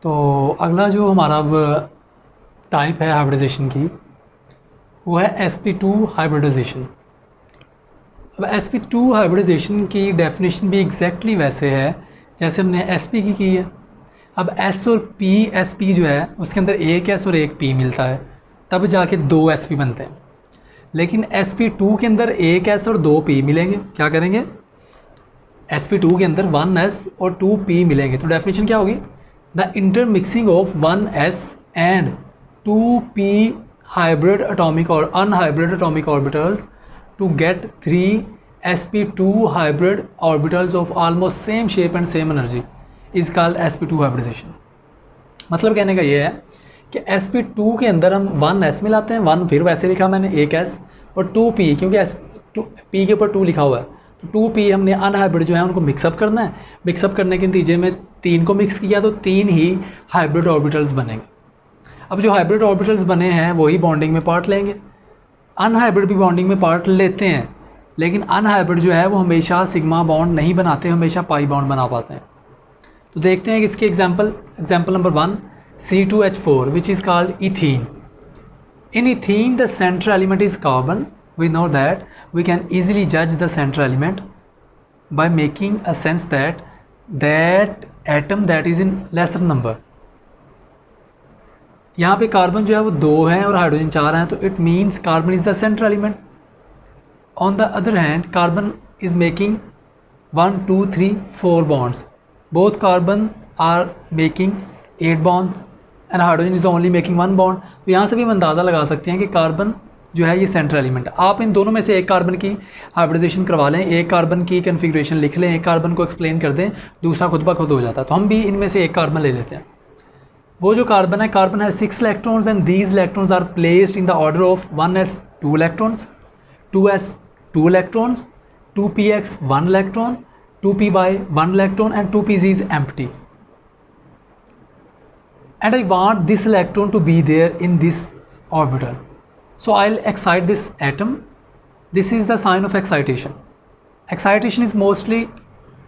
तो अगला जो हमारा अब टाइप है हाइब्रिडाइजेशन की वो है sp2 हाइब्रिडाइजेशन। अब sp2 हाइब्रिडाइजेशन की डेफिनेशन भी एग्जैक्टली वैसे है जैसे हमने sp की है। अब s और sp जो है उसके अंदर एक s और एक p मिलता है, तब जाके दो sp बनते हैं। लेकिन sp2 के अंदर एक s और दो p मिलेंगे, क्या करेंगे, sp2 के अंदर 1s और 2p मिलेंगे। तो डेफिनेशन क्या होगी, the intermixing of 1s and 2p hybrid atomic और unhybrid atomic orbitals to get 3 sp2 hybrid orbitals of almost same shape and same energy is called sp2 hybridization. मतलब कहने का ये है कि sp2 के अंदर हम 1s मिलाते हैं, 1 फिर वैसे लिखा मैंने एक s, और 2p क्योंकि p के ऊपर 2 लिखा हुआ है तो 2p हमने अनहाइब्रिड जो है उनको मिक्सअप करना है। मिक्सअप करने के नतीजे में 3 को मिक्स किया तो 3 ही हाइब्रिड ऑर्बिटल्स बनेंगे। अब जो हाइब्रिड ऑर्बिटल्स बने हैं वही बॉन्डिंग में पार्ट लेंगे। अनहाइब्रिड भी बॉन्डिंग में पार्ट लेते हैं, लेकिन अनहाइब्रिड जो है वो हमेशा सिग्मा बॉन्ड नहीं बनाते, हमेशा पाई बॉन्ड बना पाते हैं। तो देखते हैं कि इसके example number 1 C2H4 which is called ethene. In ethene the central element is carbon. We know that we can easily judge the central element by making a sense that atom that is in lesser number. यहाँ पे carbon जो है वो 2 हैं और hydrogen 4 हैं, तो it means carbon is the central element. On the other hand carbon is making 1 2 3 4 bonds, both carbon are making 8 bonds and hydrogen is only making 1 bond. तो यहाँ से भी हम अंदाज़ा लगा सकते हैं कि कार्बन जो है ये सेंट्रल एलिमेंट है। आप इन दोनों में से एक कार्बन की हाइब्रिडाइजेशन करवा लें, एक कार्बन की कन्फिग्रेशन लिख लें, एक कार्बन को एक्सप्लेन कर दें, दूसरा खुद ब खुद हो जाता है। तो हम भी इनमें से एक कार्बन ले लेते हैं। वो जो कार्बन है, कार्बन है 6 electrons and these electrons are placed in the order of 1s 2 electrons, 2s 2 electrons, 2px 1 electron, 2py 1 electron and 2pz is empty. And I want this electron to be there in this orbital. So I'll excite this atom. This is the sign of excitation. Excitation is mostly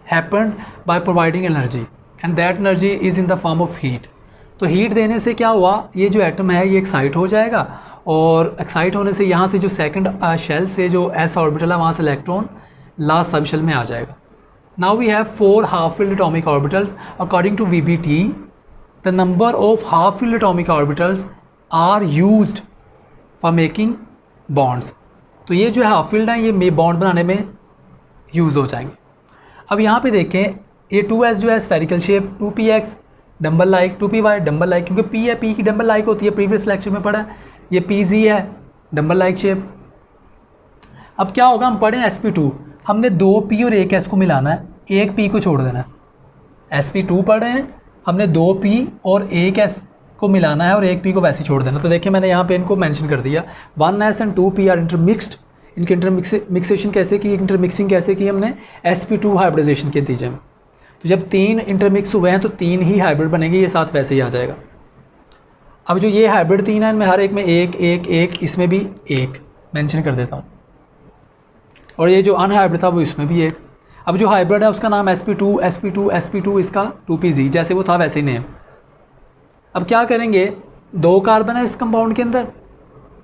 happened by providing energy and that energy is in the form of heat. तो heat देने से क्या हुआ, ये जो atom है ये excite हो जाएगा और एक्साइट होने से यहाँ से जो सेकंड शेल से जो s ऑर्बिटल है वहाँ से इलेक्ट्रॉन लास्ट सब शेल में आ जाएगा। Now we have 4 half-filled atomic orbitals. According to VBT, the number of half-filled atomic orbitals are used for making bonds. तो ये जो है हाफ फील्ड हैं ये बॉन्ड बनाने में यूज़ हो जाएंगे। अब यहाँ पे देखें ये 2s जो है spherical shape, 2px dumbbell like, 2py dumbbell like, क्योंकि p है, p की डम्बल लाइक होती है, प्रीवियस लेक्चर में पढ़ा है। ये pz है डम्बल लाइक शेप। अब क्या होगा, हम पढ़ें sp2, हमने 2p और 1s को मिलाना है, 1p को छोड़ देना है। sp2 पढ़ रहे हैं, हमने 2p और 1s को मिलाना है और 1p को वैसे ही छोड़ देना। तो देखिए मैंने यहाँ पे इनको मेंशन कर दिया, 1s एंड 2p आर इंटरमिक्स्ड। इनकी इंटरमिक्सेशन कैसे की, इंटरमिक्सिंग कैसे की हमने, sp2 हाइब्रिडाइजेशन के नतीजे में। तो जब 3 इंटरमिक्स हुए हैं तो 3 ही हाइब्रिड बनेंगे, ये साथ वैसे ही आ जाएगा। अब जो ये हाइब्रिड 3 है इनमें हर एक में 1 1 1, इसमें भी 1 मेंशन कर देता हूँ, और ये जो अनहाइब्रिड था वो इसमें भी 1। अब जो हाइब्रिड है उसका नाम sp2 sp2 sp2, इसका 2pz, जैसे वो था वैसे ही नेम। अब क्या करेंगे, 2 कार्बन है इस कंपाउंड के अंदर,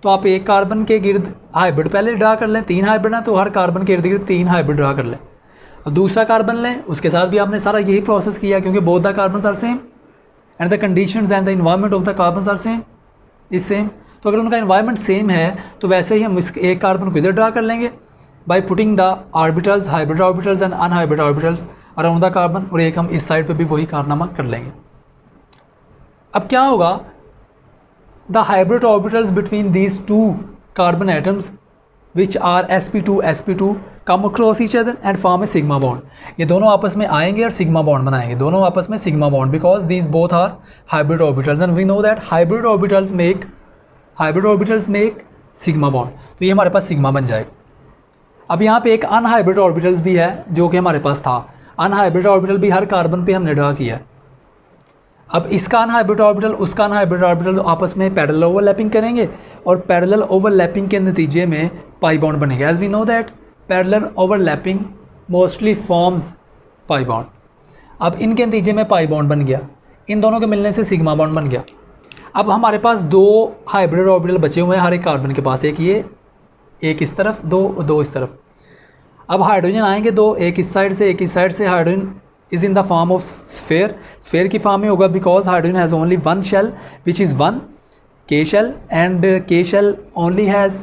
तो आप एक कार्बन के गिर्द हाइब्रिड पहले ड्रा कर लें, 3 हाइब्रिड है तो हर कार्बन के इर्द गिर्द 3 हाइब्रिड ड्रा कर लें। अब दूसरा कार्बन लें, उसके साथ भी आपने सारा यही प्रोसेस किया, क्योंकि both the carbons are same and the conditions and the environment of the carbons are same is same. तो अगर उनका इन्वायरमेंट सेम है तो वैसे ही हम इस एक कार्बन को इधर ड्रा कर लेंगे by putting the orbitals, hybrid orbitals and unhybrid orbitals around the carbon, और एक हम इस साइड पे भी वही कारनामा कर लेंगे। अब क्या होगा, the hybrid orbitals between these 2 carbon atoms which are sp2 sp2 come across each other and form a sigma bond. ये दोनों आपस में आएंगे और सिग्मा बॉन्ड बनाएंगे, दोनों आपस में sigma bond, because these both are hybrid orbitals and we know that hybrid orbitals make sigma bond. तो ये हमारे पास सिग्मा बन जाएगा। अब यहाँ पे एक अनहाइब्रिड ऑर्बिटल्स भी है जो कि हमारे पास था, अनहाइब्रिड ऑर्बिटल भी हर कार्बन पे हमने ड्रा किया है। अब इसका अनहाइब्रिड ऑर्बिटल उसका अनहाइब्रिड ऑर्बिटल आपस में पैरेलल ओवरलैपिंग करेंगे और पैरेलल ओवरलैपिंग के नतीजे में पाई बॉन्ड बनेगा। As we know that parallel overlapping mostly forms pi bond. अब इनके नतीजे में पाई बॉन्ड बन गया। इन दोनों के मिलने से सिग्मा बॉन्ड बन गया। अब हमारे पास दो हाइब्रिड ऑर्बिटल बचे हुए हैं हर एक कार्बन के पास, एक ये, एक इस तरफ, दो इस तरफ। अब हाइड्रोजन आएंगे दो, एक इस साइड से एक इस साइड से। Hydrogen is in the form of sphere की फॉर्म में होगा, because hydrogen has only one shell which is one K shell, and K shell only has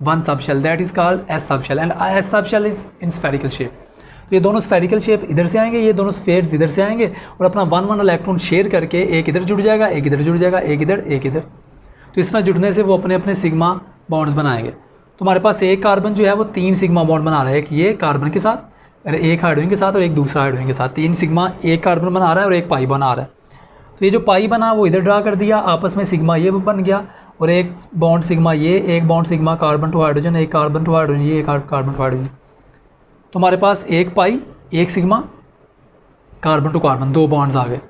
one subshell, that is called S subshell, and S subshell is in spherical shape. तो ये दोनों spherical shape इधर से आएंगे, ये दोनों spheres इधर से आएंगे और अपना वन इलेक्ट्रॉन शेयर करके एक इधर जुड़ जाएगा, एक इधर जुड़ जाएगा, एक इधर एक इधर। तो इस तरह जुड़ने से वो अपने अपने सिग्मा बॉन्ड्स बनाएंगे। तो हमारे पास एक कार्बन जो है वो 3 सिग्मा बॉन्ड बना रहा है, एक ये कार्बन के साथ, एक हाइड्रोजन के साथ और एक दूसरा हाइड्रोजन के साथ। 3 सिग्मा एक कार्बन बना रहा है और एक पाई बना रहा है। तो ये जो पाई बना वो इधर ड्रा कर दिया, आपस में सिग्मा ये बन गया और एक बॉन्ड सिग्मा ये, एक bond sigma carbon to hydrogen, एक कार्बन टू हाइड्रोजन ये, एक कार्बन टू हाइड्रोजन। तो हमारे पास एक पाई, एक sigma, carbon to carbon, 2 bonds आ गए।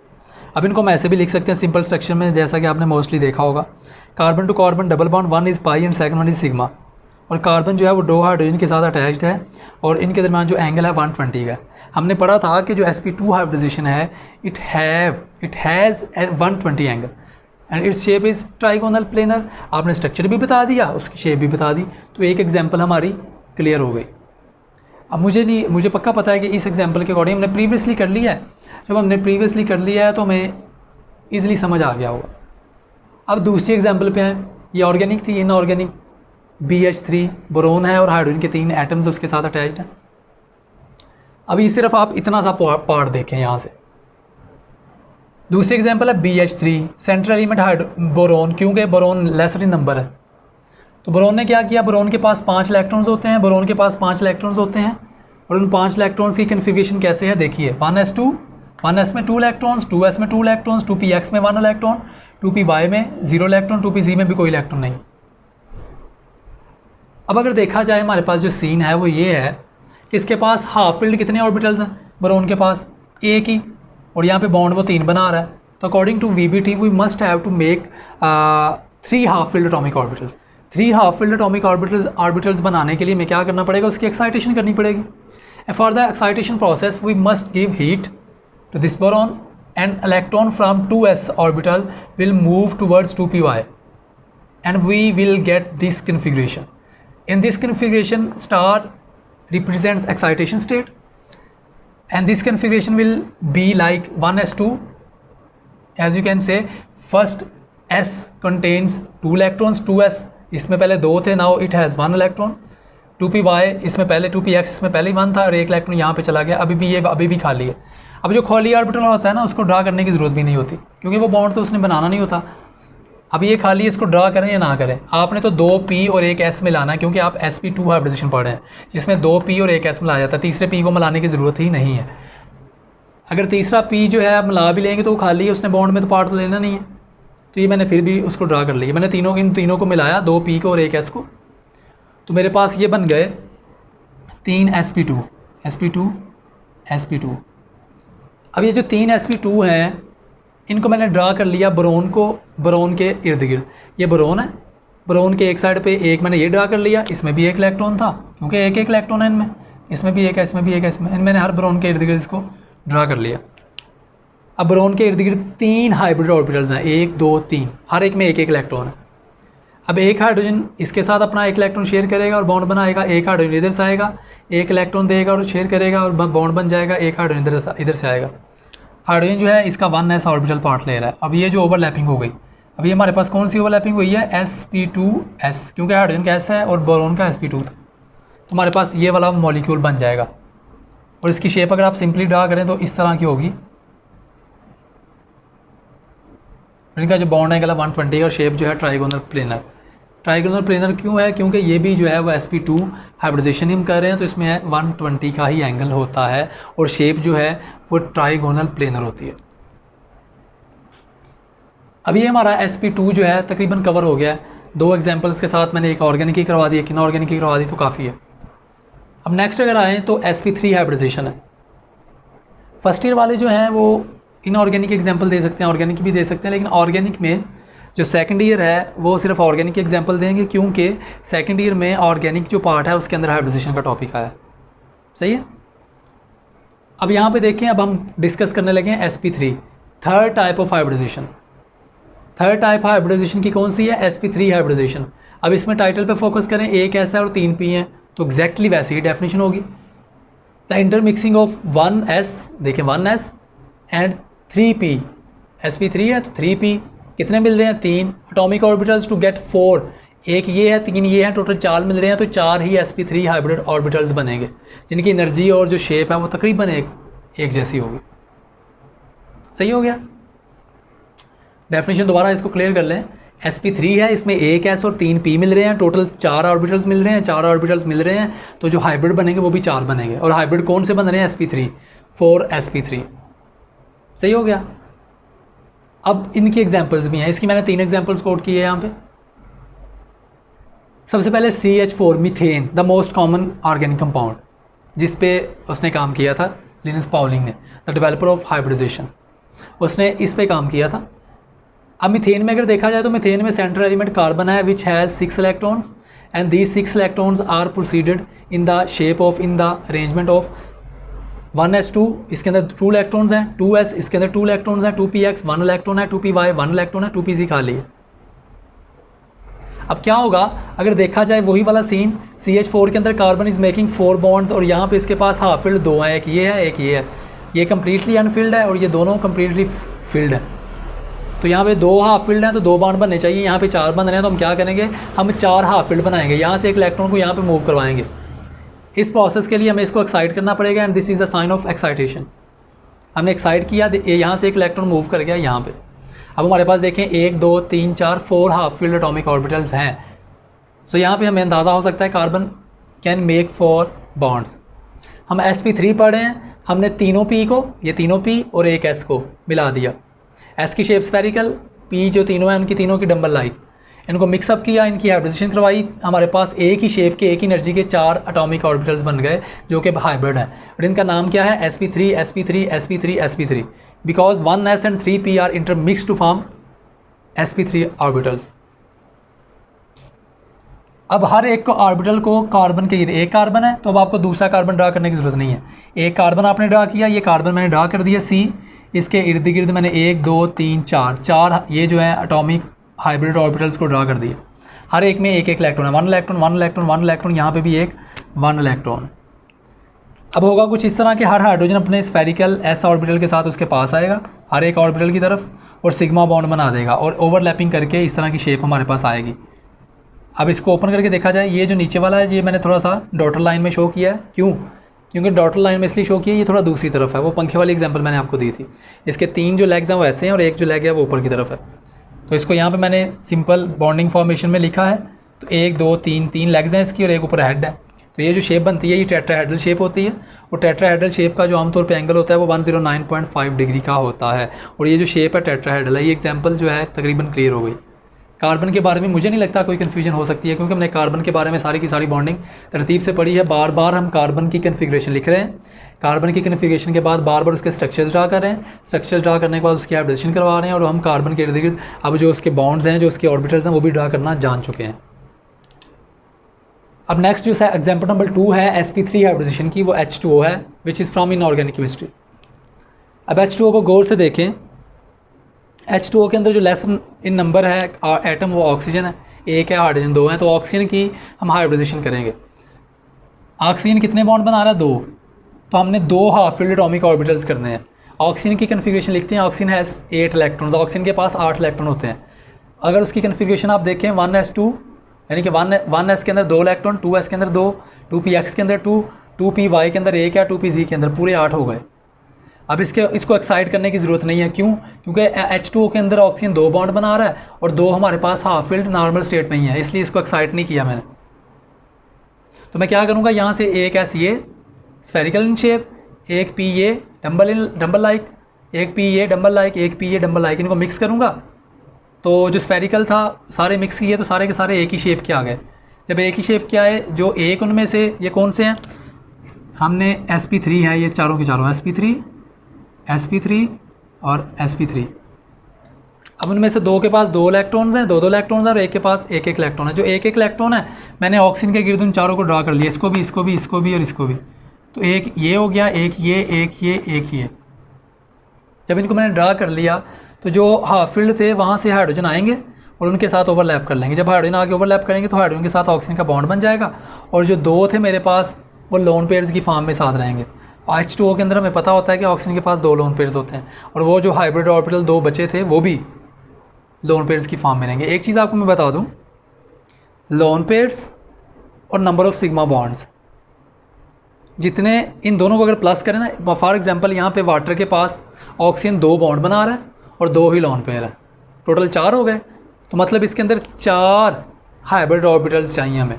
अब इनको हम ऐसे भी लिख सकते हैं सिंपल स्ट्रक्चर में, जैसा कि आपने मोस्टली देखा होगा। Carbon to carbon double bond, 1 is pi and second 1 is sigma. और कार्बन जो है वो 2 हाइड्रोजन के साथ अटैच्ड है और इनके दरमियान जो एंगल है 120 का है। हमने पढ़ा था कि जो sp2 हाइब्रिडाइजेशन है it has 120 angle and its shape is trigonal planar. आपने स्ट्रक्चर भी बता दिया, उसकी शेप भी बता दी, तो एक एग्जांपल हमारी क्लियर हो गई। अब मुझे पक्का पता है कि इस एग्जांपल के अकॉर्डिंग हमने प्रीवियसली कर लिया है। जब हमने प्रीवियसली कर लिया है तो हमें ईजिली समझ आ गया होगा। अब दूसरी एग्जांपल पे हैं, ये ऑर्गेनिक थी, इनऑर्गेनिक। BH3 बोरोन है और हाइड्रोजन के 3 एटम्स उसके साथ अटैच्ड हैं। अभी सिर्फ आप इतना सा पार्ट देखें यहाँ से। दूसरी एग्जांपल है BH3 सेंट्रल एलिमेंट बोरोन, क्योंकि बोरोन लेसर इन नंबर है। तो बोरोन ने क्या किया, बोरोन के पास 5 इलेक्ट्रॉन्स होते हैं, बोरोन के पास 5 इलेक्ट्रॉन्स होते हैं और उन 5 इलेक्ट्रॉन्स की कन्फिग्रेशन कैसे है देखिए। 1s2, 1s में 2 इलेक्ट्रॉन्स, 2s में 2 इलेक्ट्रॉन्स, 2px में 1 इलेक्ट्रॉन, 2py में 0 इलेक्ट्रॉन, 2pz में भी कोई इलेक्ट्रॉन नहीं। अब अगर देखा जाए हमारे पास जो सीन है वो ये है कि इसके पास हाफ फिल्ड कितने ऑर्बिटल्स हैं, बोरोन के पास एक ही, और यहाँ पे बॉन्ड वो 3 बना रहा है। तो according to VBT we must have to make 3 half filled atomic orbitals. 3 half filled atomic orbitals बनाने के लिए हमें क्या करना पड़ेगा, उसकी एक्साइटेशन करनी पड़ेगी। And for the excitation process we must give heat to this boron and electron from 2s orbital will move towards 2py and we will get this configuration. In this configuration, star represents excitation state and this configuration will be like 1s2. As you can say, first s contains 2 electrons, 2s इसमें पहले 2 थे, now it has 1 electron. 2py इसमें पहले 2px इसमें पहले ही 1 था और एक इलेक्ट्रॉन यहाँ पे चला गया, अभी भी खाली है। अब जो खाली ऑर्बिटल होता है ना, उसको ड्रा करने की ज़रूरत भी नहीं होती, क्योंकि वो बॉन्ड तो उसने बनाना नहीं होता। अब ये खाली इसको ड्रा करें या ना करें, आपने तो 2p और 1 s मिलाना है, क्योंकि आप sp2 हाइब्रिडाइजेशन पढ़ रहे हैं जिसमें 2p और 1 s मिलाया जाता है। तीसरे p को मिलाने की ज़रूरत ही नहीं है। अगर तीसरा p जो है आप मिला भी लेंगे तो वो खाली है, उसने बॉन्ड में तो पार्ट तो लेना नहीं है। तो ये मैंने फिर भी उसको ड्रा कर लिया, मैंने इन तीनों को मिलाया, 2p को और 1 s को, तो मेरे पास ये बन गए 3 sp2। अब ये जो 3 sp2 हैं इनको मैंने ड्रा कर लिया बोरोन के इर्द गिर्द। ये बोरोन है, बोरोन के एक साइड पे एक मैंने ये ड्रा कर लिया, इसमें भी 1 इलेक्ट्रॉन था क्योंकि एक इलेक्ट्रॉन है इनमें, इसमें भी 1 है, इसमें भी 1 है, इसमें मैंने हर बोरोन के इर्द गिर्द इसको ड्रा कर लिया। अब बोरोन के इर्द गिर्द 3 हाइब्रिड ऑर्बिटल्स हैं, 1 2 3, हर एक में 1 इलेक्ट्रॉन है। अब एक हाइड्रोजन इसके साथ अपना 1 इलेक्ट्रॉन शेयर करेगा और बॉन्ड बनाएगा, एक हाइड्रोजन इधर से आएगा, 1 इलेक्ट्रॉन देगा और शेयर करेगा और बॉन्ड बन जाएगा, एक हाइड्रोजन इधर से आएगा। हाइड्रोजन जो है इसका 1s ऑर्बिटल पार्ट ले रहा है। अब ये जो ओवरलैपिंग हो गई, अब ये हमारे पास कौन सी ओवरलैपिंग हुई है, sp2s, क्योंकि हाइड्रोजन का s है और बोरोन का sp2 था, तो हमारे पास ये वाला मॉलिक्यूल बन जाएगा। और इसकी शेप अगर आप सिंपली ड्रा करें तो इस तरह की होगी। इनका जो बॉन्ड एंगल है 120 और शेप जो है ट्राइगोनल प्लेनर। ट्राइगोनल प्लेनर क्यों है, क्योंकि ये भी जो है वो sp2 हाइब्रिडाइजेशन हम कर रहे हैं, तो इसमें 120 का ही एंगल होता है और शेप जो है वो ट्राइगोनल प्लेनर होती है। अब ये हमारा sp2 जो है तकरीबन कवर हो गया है। 2 एग्जांपल्स के साथ मैंने एक ऑर्गेनिक की करवा दी, एक इनऑर्गेनिक की करवा दी, तो काफ़ी है। अब नेक्स्ट अगर आएँ तो sp3 हाइब्रिडाइजेशन है। फर्स्ट ईयर वाले जो हैं वो इनऑर्गेनिक एग्जाम्पल दे सकते हैं, ऑर्गेनिक भी दे सकते हैं, लेकिन ऑर्गेनिक में जो सेकंड ईयर है वो सिर्फ ऑर्गेनिक के एग्जांपल देंगे, क्योंकि सेकंड ईयर में ऑर्गेनिक जो पार्ट है उसके अंदर हाइब्रिडाइजेशन का टॉपिक आया है। सही है। अब यहाँ पे देखें, अब हम डिस्कस करने लगे हैं sp3। Third type of hybridization. Third type hybridization की कौन सी है? sp3 hybridisation. अब इसमें टाइटल पे फोकस करें, एक S है और 3 P हैं, तो एग्जैक्टली वैसे ही डेफिनेशन होगी। द इंटरमिक्सिंग ऑफ 1S, देखिए 1S एंड 3P, sp3 है तो 3P, कितने मिल रहे हैं? 3 एटॉमिक ऑर्बिटल्स टू गेट 4, एक ये है 3 ये है, टोटल 4 मिल रहे हैं, तो 4 ही sp3 हाइब्रिड ऑर्बिटल्स बनेंगे जिनकी एनर्जी और जो शेप है वो तकरीबन एक जैसी होगी। सही हो गया? डेफिनेशन दोबारा इसको क्लियर कर लें। sp3 है, इसमें एक S और 3 P मिल रहे हैं, टोटल 4 ऑर्बिटल्स मिल रहे हैं, 4 ऑर्बिटल्स मिल रहे हैं, तो जो हाइब्रिड बनेंगे वो भी 4 बनेंगे। और हाइब्रिड कौन से बन रहे हैं? sp3, 4 sp3। सही हो गया? अब इनकी एग्जांपल्स भी हैं, इसकी मैंने 3 एग्जांपल्स कोट किए हैं यहाँ पे। सबसे पहले CH4 methane, the most common organic compound, जिस पे उसने काम किया था लिनस पाउलिंग ने, द डेवलपर ऑफ हाइब्रिडाइजेशन, उसने इस पे काम किया था। अब मीथेन में अगर देखा जाए तो मीथेन में सेंट्रल एलिमेंट कार्बन है which has 6 electrons and these 6 electrons are proceeded in the shape of, in the arrangement of 1s2, इसके अंदर 2 इलेक्ट्रॉन्स हैं, 2s इसके अंदर 2 इलेक्ट्रॉन्स हैं, 2px 1 इलेक्ट्रॉन है, 2py 1 इलेक्ट्रॉन है, 2pz खाली है। अब क्या होगा अगर देखा जाए वही वाला सीन, CH4 के अंदर कार्बन इज़ मेकिंग 4 बॉन्ड्स और यहाँ पे इसके पास हाफ फिल्ड 2 हैं, एक ये है एक ये है, ये कम्प्लीटली अनफिल्ड है और ये दोनों कम्प्लीटली फिल्ड है। तो यहाँ पे 2 हाफ फील्ड हैं तो 2 बॉन्ड बनने चाहिए, यहाँ पे 4 बन रहे हैं तो हम क्या करेंगे? हम 4 हाफ फील्ड बनाएंगे, यहाँ से एक इलेक्ट्रॉन को यहाँ पे मूव करवाएंगे। इस प्रोसेस के लिए हमें इसको एक्साइट करना पड़ेगा and this is the sign of excitation. हमने एक्साइट किया, यहाँ से एक इलेक्ट्रॉन मूव कर गया यहाँ पे। अब हमारे पास देखें 1 2 3 4 4 हाफ फील्ड एटॉमिक ऑर्बिटल्स हैं। सो यहाँ पे हमें अंदाज़ा हो सकता है कार्बन कैन मेक 4 बॉन्ड्स। हम sp3 पढ़ रहे हैं, हमने तीनों P को, ये तीनों P और एक S को मिला दिया। S की शेप स्फेरिकल, P जो तीनों हैं उनकी तीनों की डंबल लाइक, इनको मिक्सअप किया, इनकी हाइब्रिडाइजेशन करवाई, हमारे पास एक ही शेप के एक ही एनर्जी के 4 एटॉमिक ऑर्बिटल्स बन गए जो कि हाइब्रिड हैं। और इनका नाम क्या है? sp3 sp3 sp3 sp3, because 1s and 3p are intermix to form sp3 orbitals. अब हर एक को ऑर्बिटल को कार्बन के, एक कार्बन है तो अब आपको दूसरा कार्बन ड्रा करने की ज़रूरत नहीं है। एक कार्बन आपने ड्रा किया, ये कार्बन मैंने ड्रा कर दिया C, इसके इर्द गिर्द मैंने 1 2 3 4 ये जो है एटॉमिक हाइब्रिड ऑर्बिटल्स को ड्रा कर दिया। हर एक में एक एक इलेक्ट्रॉन है, 1 इलेक्ट्रॉन 1 इलेक्ट्रॉन 1 इलेक्ट्रॉन, यहाँ पे भी एक 1 इलेक्ट्रॉन। अब होगा कुछ इस तरह कि हर हाइड्रोजन अपने स्फेरिकल S ऑर्बिटल के साथ उसके पास आएगा हर एक ऑर्बिटल की तरफ और सिग्मा बॉन्ड बना देगा और ओवरलैपिंग करके इस तरह की शेप हमारे पास आएगी। अब इसको ओपन करके देखा जाए, ये जो नीचे वाला है ये मैंने थोड़ा सा डॉटर लाइन में शो किया है, क्यों? क्योंकि डॉटर लाइन में इसलिए शो किया, ये थोड़ा दूसरी तरफ है, वो पंखे वाली एग्जांपल मैंने आपको दी थी। इसके 3 जो लेग्स हैं वो ऐसे हैं और एक जो लेग है वो ऊपर की तरफ है। तो इसको यहाँ पे मैंने सिंपल बॉन्डिंग फॉर्मेशन में लिखा है, तो 1 2 3 लेग्स हैं इसकी और एक ऊपर हेड है। तो ये जो शेप बनती है ये टेट्राहेड्रल शेप होती है और टेट्राहेड्रल शेप का जो आमतौर पर एंगल होता है वो 109.5 डिग्री का होता है। और ये जो शेप है टेट्राहेड्रल है, ये एग्जाम्पल जो है तकरीबन क्लियर हो गई। कार्बन के बारे में मुझे नहीं लगता कोई कन्फ्यूजन हो सकती है, क्योंकि हमने कार्बन के बारे में सारी की सारी बॉन्डिंग तरतीब से पढ़ी है। बार बार हम कार्बन की कन्फिग्रेशन लिख रहे हैं, कार्बन की कन्फिग्रेशन के बाद बार बार उसके स्ट्रक्चर्स ड्रा कर रहे हैं, स्ट्रक्चर्स ड्रा करने के बाद उसकी हाइब्रिडेशन करवा रहे हैं और हम कार्बन के इर्द गिर्द अब जो उसके बॉन्ड्स हैं, जो उसके ऑर्बिटल्स हैं वो भी ड्रा करना जान चुके हैं। अब नेक्स्ट जो है एग्जाम्पल नंबर 2 है sp3 हाइब्रिडेशन की, वो H2O है which is from inorganic chemistry. अब H2O को गौर से देखें, H2O के अंदर जो लेस इन नंबर है एटम वो ऑक्सीजन है, एक है, हाइड्रोजन 2 हैं। तो ऑक्सीजन की हम हाइब्रिडेशन करेंगे। ऑक्सीजन कितने बॉन्ड बना रहा है? 2। तो हमने 2 हाफ फील्ड एटॉमिक ऑर्बिटल्स करने हैं। ऑक्सीजन की कन्फिग्रेशन लिखते हैं, ऑक्सीजन हैज़ 8 इलेक्ट्रॉन्स, ऑक्सीजन के पास 8 इलेक्ट्रॉन होते हैं। अगर उसकी कन्फिग्रेशन आप देखें 1s2 यानी कि 1s के अंदर 2 इलेक्ट्रॉन, 2s के अंदर 2, 2px के अंदर 2, 2py के अंदर 1 या 2pz के अंदर पूरे 8 हो गए। अब इसको एक्साइट करने की ज़रूरत नहीं है, क्यों? क्योंकि H2O के अंदर ऑक्सीजन 2 बॉन्ड बना रहा है और 2 हमारे पास हाफ फील्ड नॉर्मल स्टेट में ही है, इसलिए इसको एक्साइट नहीं किया मैंने। तो मैं क्या करूँगा, यहाँ से एक S ये स्फेरिकल इन शेप, एक P ये डम्बल लाइक, एक P ये डम्बल लाइक, एक P ये डम्बल लाइक, इनको मिक्स करूँगा तो जो स्फेरिकल था सारे मिक्स किए तो सारे के सारे एक ही शेप के आ गए। जब एक ही शेप के आए, जो एक उनमें से ये कौन से हैं, हमने sp3 है, ये चारों के चारों sp3 और sp3। अब उनमें से 2 के पास 2 इलेक्ट्रॉन्स हैं, 2 इलेक्ट्रॉन्स हैं और एक के पास एक इलेक्ट्रॉन है। जो एक इलेक्ट्रॉन है मैंने ऑक्सीजन के गिर्द उन चारों को ड्रा कर लिया, इसको भी इसको भी इसको भी और इसको भी। तो एक ये हो गया, एक ये, एक ये, एक ये। जब इनको मैंने ड्रा कर लिया तो जो हाफ फील्ड थे वहाँ से हाइड्रोजन आएंगे और उनके साथ ओवरलैप कर लेंगे। जब हाइड्रोजन आगे ओवरलैप करेंगे तो हाइड्रोजन के साथ ऑक्सीजन का बॉन्ड बन जाएगा और जो दो थे मेरे पास वो लोन पेयर्स की फॉर्म में साथ रहेंगे। H2O के अंदर हमें पता होता है कि ऑक्सीजन के पास 2 लोन पेयर्स होते हैं और वो जो हाइब्रिड ऑर्बिटल 2 बचे थे वो भी लोन पेयर्स की फॉर्म में रहेंगे। एक चीज़ आपको मैं बता दूँ, लोन पेयर्स और नंबर ऑफ सिग्मा बॉन्ड्स जितने इन दोनों को अगर प्लस करें ना, फॉर एग्जांपल यहाँ पे वाटर के पास ऑक्सीजन 2 बॉन्ड बना रहा है और 2 ही लोन पेयर है, टोटल 4 हो गए। तो मतलब इसके अंदर 4 हाइब्रिड ऑर्बिटल्स चाहिए हमें।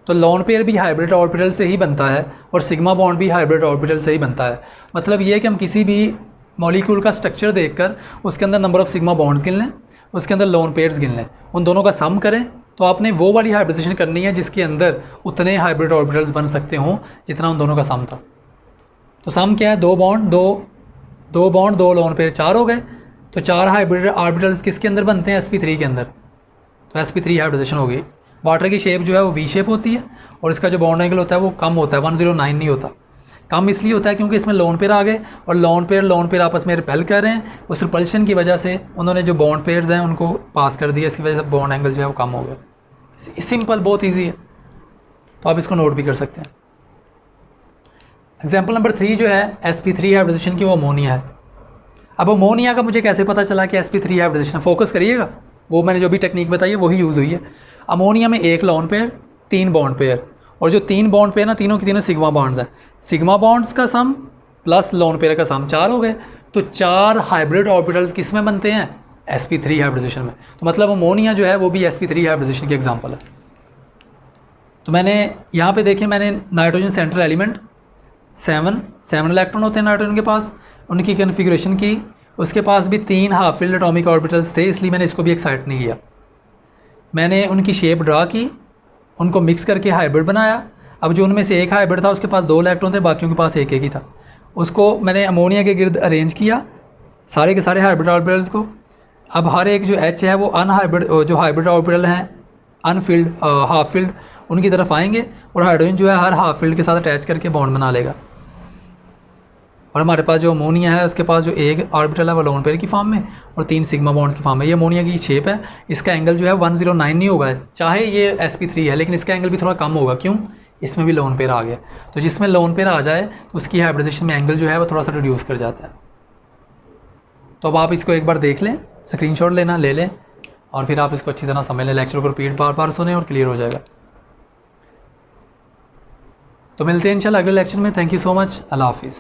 तो लोन पेयर भी हाइब्रिड ऑर्बिटल से ही बनता है और सिग्मा बॉन्ड भी हाइब्रिड ऑर्बिटल से ही बनता है। मतलब ये है कि हम किसी भी मॉलिक्यूल का स्ट्रक्चर देखकर उसके अंदर नंबर ऑफ सिग्मा बॉन्ड्स गिन लें, उसके अंदर लोन पेयर्स गिन लें, उन दोनों का सम करें तो आपने वो वाली हाइब्रिडाइजेशन करनी है जिसके अंदर उतने हाइब्रिड ऑर्बिटल्स बन सकते हों जितना उन दोनों का सम था। तो सम क्या है, 2 बॉन्ड 2 लोन पेयर 4 हो गए। तो 4 हाइब्रिड ऑर्बिटल्स किसके अंदर बनते हैं, sp3 के अंदर। तो sp3 हाइब्रिडाइजेशन हो गई। वाटर की शेप जो है वो वी शेप होती है और इसका जो बॉन्ड एंगल होता है वो कम होता है, 109 नहीं होता। कम इसलिए होता है क्योंकि इसमें लोन पेयर आ गए और लोन पेयर आपस में रिपेल कर रहे हैं। उस रिपल्शन की वजह से उन्होंने जो बॉन्ड पेयर्स हैं उनको पास कर दिया, इसकी वजह से बॉन्ड एंगल जो है वो कम हो गया। सिंपल, बहुत ईजी है, तो आप इसको नोट भी कर सकते हैं। एग्जाम्पल नंबर 3 जो है sp3 हाइब्रिडाइजेशन की, वो अमोनिया है। अब अमोनिया का मुझे कैसे पता चला कि sp3 हाइब्रिडाइजेशन, फोकस करिएगा, वो मैंने जो भी टेक्निक बताई है वही यूज़ हुई है। अमोनिया में 1 लोन पेयर 3 बॉन्ड पेयर, और जो 3 बॉन्ड पेयर ना, तीनों की तीनों सिग्मा बॉन्ड्स हैं। सिग्मा बॉन्ड्स का सम प्लस लोन पेयर का सम 4 हो गए। तो 4 हाइब्रिड ऑर्बिटल्स किस में बनते हैं, sp3 हाइब्रिडाइजेशन में। तो मतलब अमोनिया जो है वो भी sp3 हाइब्रिडाइजेशन की एग्जांपल है। तो मैंने यहाँ पे देखिए, मैंने नाइट्रोजन सेंट्रल एलिमेंट 7 इलेक्ट्रॉन होते हैं नाइट्रोजन के पास, उनकी कन्फिगरेशन की। उसके पास भी 3 हाफ फिल्ड एटॉमिक ऑर्बिटल्स थे, इसलिए मैंने इसको भी एक्साइट नहीं किया। मैंने उनकी शेप ड्रा की, उनको मिक्स करके हाइब्रिड बनाया। अब जो उनमें से एक हाइब्रिड था उसके पास 2 इलेक्ट्रॉन थे, बाकियों के पास एक ही था। उसको मैंने अमोनिया के गिर्द अरेंज किया सारे के सारे हाइब्रिड ऑर्बिटल्स को। अब हर एक जो H है वो अनहाइब्रिड, जो हाइब्रिड ऑर्बिटल हैं अनफिल्ड हाफ फील्ड, उनकी तरफ आएंगे और हाइड्रोजन जो है हर हाफ फील्ड के साथ अटैच करके बॉन्ड बना लेगा। और हमारे पास जो अमोनिया है उसके पास जो एक ऑर्बिटल है वो लोन पेयर की फॉर्म में और 3 सिग्मा बॉन्ड्स की फॉर्म में। ये अमोनिया की शेप है, इसका एंगल जो है 109 नहीं होगा, चाहे ये sp3 है, लेकिन इसका एंगल भी थोड़ा कम होगा। क्यों, इसमें भी लोन पेयर आ गया। तो जिसमें लोन पेयर आ जाए तो उसकी हाइब्रिडाइजेशन में एंगल जो है वो थोड़ा सा रिड्यूस कर जाता है। तो अब आप इसको एक बार देख लें, स्क्रीनशॉट लेना ले लें और फिर आप इसको अच्छी तरह समझ लें। लेक्चर को रिपीट बार सुने और क्लियर हो जाएगा। तो मिलते हैं इंशाल्लाह अगले लेक्चर में। थैंक यू सो मच, अल्लाह हाफिज़।